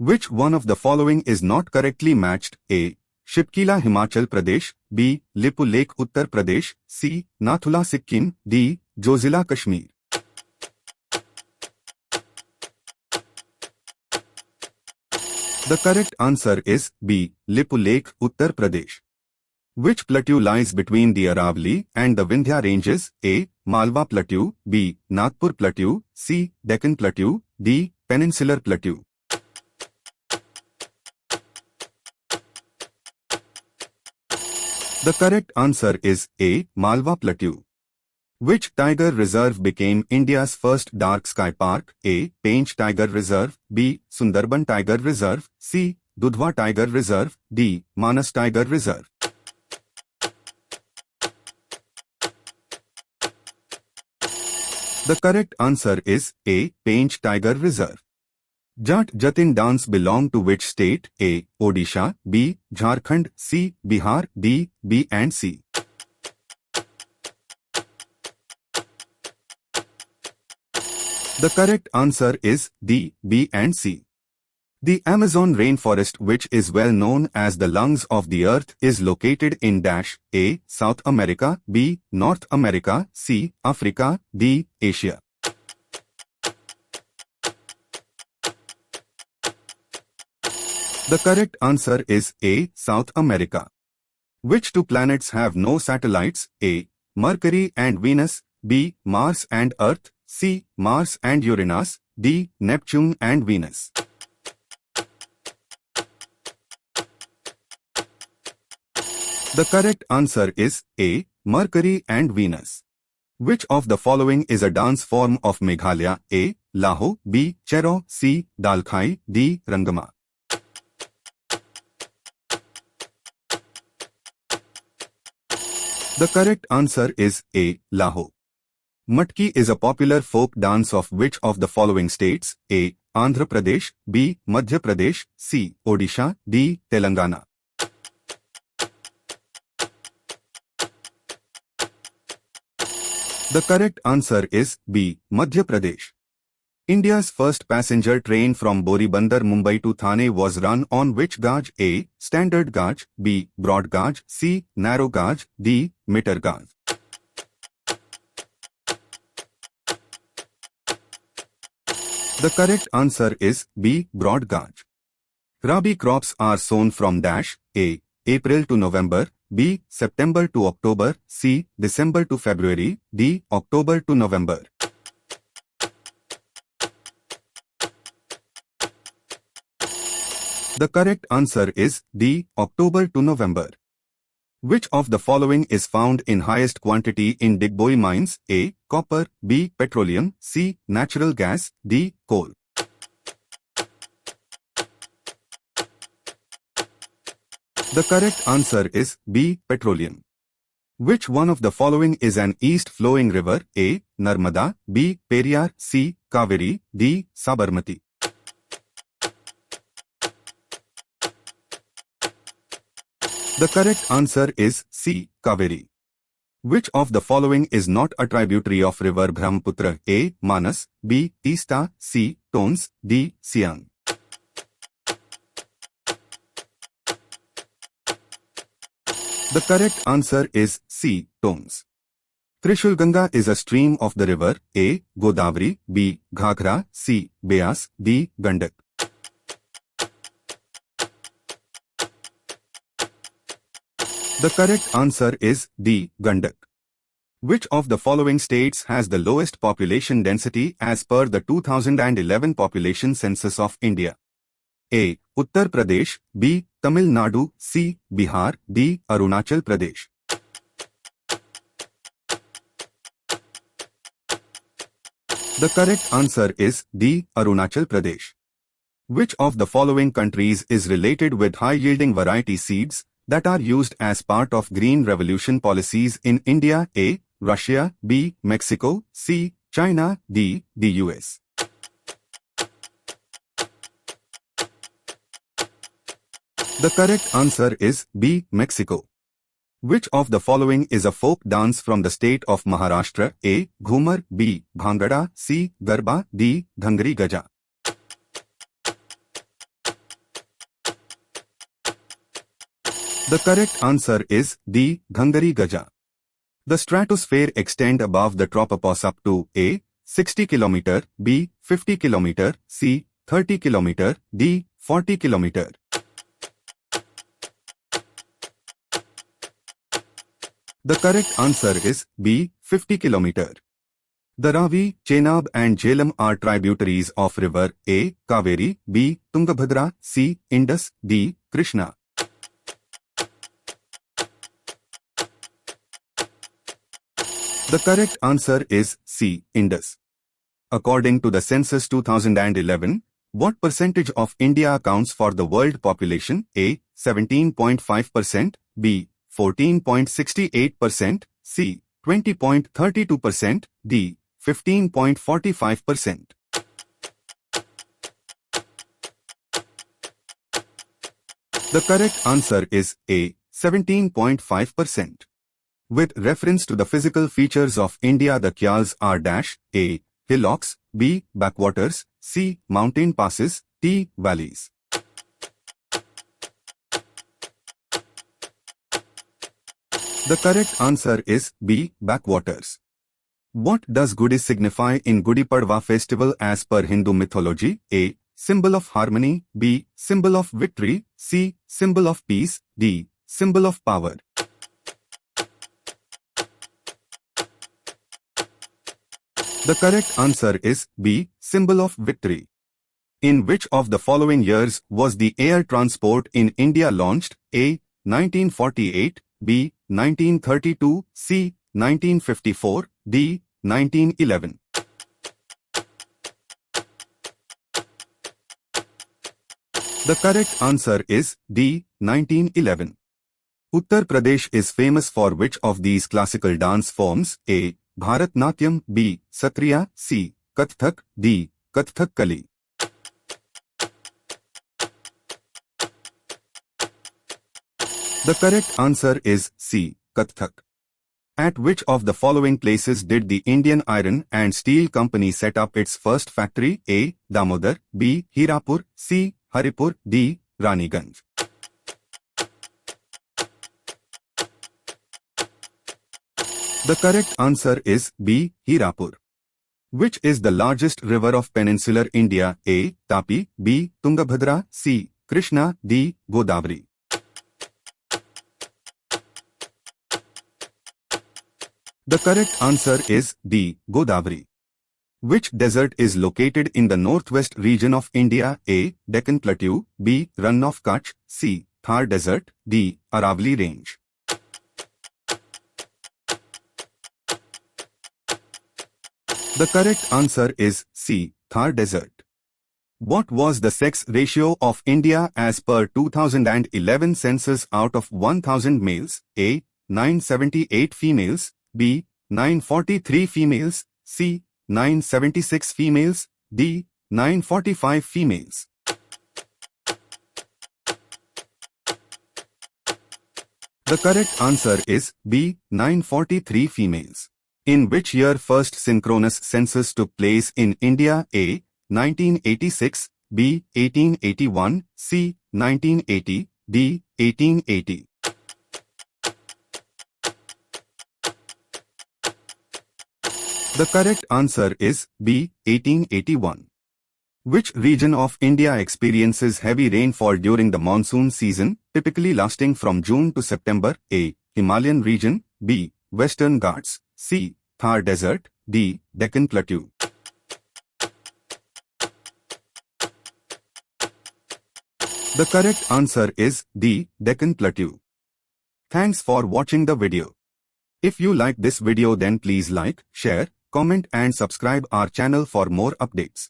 Which one of the following is not correctly matched? A. Shipkila Himachal Pradesh. B. Lipu Lake Uttar Pradesh. C. Nathula Sikkim. D. Jozila Kashmir. The correct answer is B. Lipu Lake, Uttar Pradesh. Which plateau lies between the Aravalli and the Vindhya ranges? A. Malwa Plateau. B. Nagpur Plateau. C. Deccan Plateau. D. Peninsular Plateau. The correct answer is A. Malwa Plateau. Which tiger reserve became India's first dark sky park? A. Pench Tiger Reserve. B. Sundarban Tiger Reserve. C. Dudhwa Tiger Reserve. D. Manas Tiger Reserve. The correct answer is A. Pench Tiger Reserve. Jat Jatin dance belong to which state? A. Odisha. B. Jharkhand. C. Bihar. D. B and C. The correct answer is D. B and C. The Amazon rainforest, which is well known as the lungs of the earth, is located in dash. A. South America. B. North America. C. Africa. D. Asia. The correct answer is A. South America. Which two planets have no satellites? A. Mercury and Venus. B. Mars and Earth. C. Mars and Uranus. D. Neptune and Venus. The correct answer is A. Mercury and Venus. Which of the following is a dance form of Meghalaya? A. Laho. B. Chero. C. Dalkhai. D. Rangama. The correct answer is A. Laho. Matki is a popular folk dance of which of the following states? A. Andhra Pradesh. B. Madhya Pradesh. C. Odisha. D. Telangana. The correct answer is B. Madhya Pradesh. India's first passenger train from Boribandar, Mumbai to Thane was run on which gauge? A. Standard gauge. B. Broad gauge. C. Narrow gauge. D. Meter gauge. The correct answer is B. Broad gauge. Rabi crops are sown from dash. A. April to November. B. September to October. C. December to February. D. October to November. The correct answer is D. October to November. Which of the following is found in highest quantity in Digboi mines? A. Copper. B. Petroleum. C. Natural gas. D. Coal. The correct answer is B. Petroleum. Which one of the following is an east-flowing river? A. Narmada. B. Periyar. C. Kaveri. D. Sabarmati. The correct answer is C. Kaveri. Which of the following is not a tributary of river Brahmaputra? A. Manas. B. Teesta. C. Tons. D. Siang. The correct answer is C. Tons. Trishulganga is a stream of the river A. Godavari. B. Ghaghra. C. Beas. D. Gandak. The correct answer is D. Gandak. Which of the following states has the lowest population density as per the 2011 population census of India? A. Uttar Pradesh. B. Tamil Nadu. C. Bihar. D. Arunachal Pradesh. The correct answer is D. Arunachal Pradesh. Which of the following countries is related with high-yielding variety seeds that are used as part of Green Revolution policies in India? A. Russia. B. Mexico. C. China. D. The US. The correct answer is B. Mexico. Which of the following is a folk dance from the state of Maharashtra? A. Ghumar. B. Bhangra. C. Garba. D. Dhangri Gaja. The correct answer is D. Ghangari Gaja. The stratosphere extends above the tropopause up to A. 60 km, B. 50 km, C. 30 km, D. 40 km. The correct answer is B. 50 km. The Ravi, Chenab and Jhelum are tributaries of river A. Kaveri, B. Tungabhadra, C. Indus, D. Krishna. The correct answer is C. Indus. According to the census 2011, what percentage of India accounts for the world population? A. 17.5%, B. 14.68%, C. 20.32%, D. 15.45%. The correct answer is A. 17.5%. With reference to the physical features of India, the kyals are dash A. Hillocks, B. Backwaters, C. Mountain passes, D. Valleys. The correct answer is B. Backwaters. What does Gudi signify in Gudi Padwa festival as per Hindu mythology? A. Symbol of harmony, B. Symbol of victory, C. Symbol of peace, D. Symbol of power. The correct answer is B. Symbol of victory. In which of the following years was the air transport in India launched? A. 1948, B. 1932, C. 1954, D. 1911. The correct answer is D. 1911. Uttar Pradesh is famous for which of these classical dance forms? A. Bharatnatyam, B. Satriya, C. Kathak, D. Kathak Kali. The correct answer is C. Kathak. At which of the following places did the Indian Iron and Steel Company set up its first factory? A. Damodar, B. Hirapur, C. Haripur, D. Raniganj. The correct answer is B. Hirapur. Which is the largest river of peninsular India? A. Tapi, B. Tungabhadra, C. Krishna, D. Godavari. The correct answer is D. Godavari. Which desert is located in the northwest region of India? A. Deccan Plateau, B. Rann of Kutch, C. Thar Desert, D. Aravalli Range. The correct answer is C. Thar Desert. What was the sex ratio of India as per 2011 census out of 1000 males? A. 978 females, B. 943 females, C. 976 females, D. 945 females. The correct answer is B. 943 females. In which year first synchronous census took place in India? A. 1986, B. 1881, C. 1980, D. 1880. The correct answer is B. 1881. Which region of India experiences heavy rainfall during the monsoon season, typically lasting from June to September? A. Himalayan region, B. Western Ghats, C. Thar Desert, D. Deccan Plateau. The correct answer is D. Deccan Plateau. Thanks for watching the video. If you like this video, then please like, share, comment and subscribe our channel for more updates.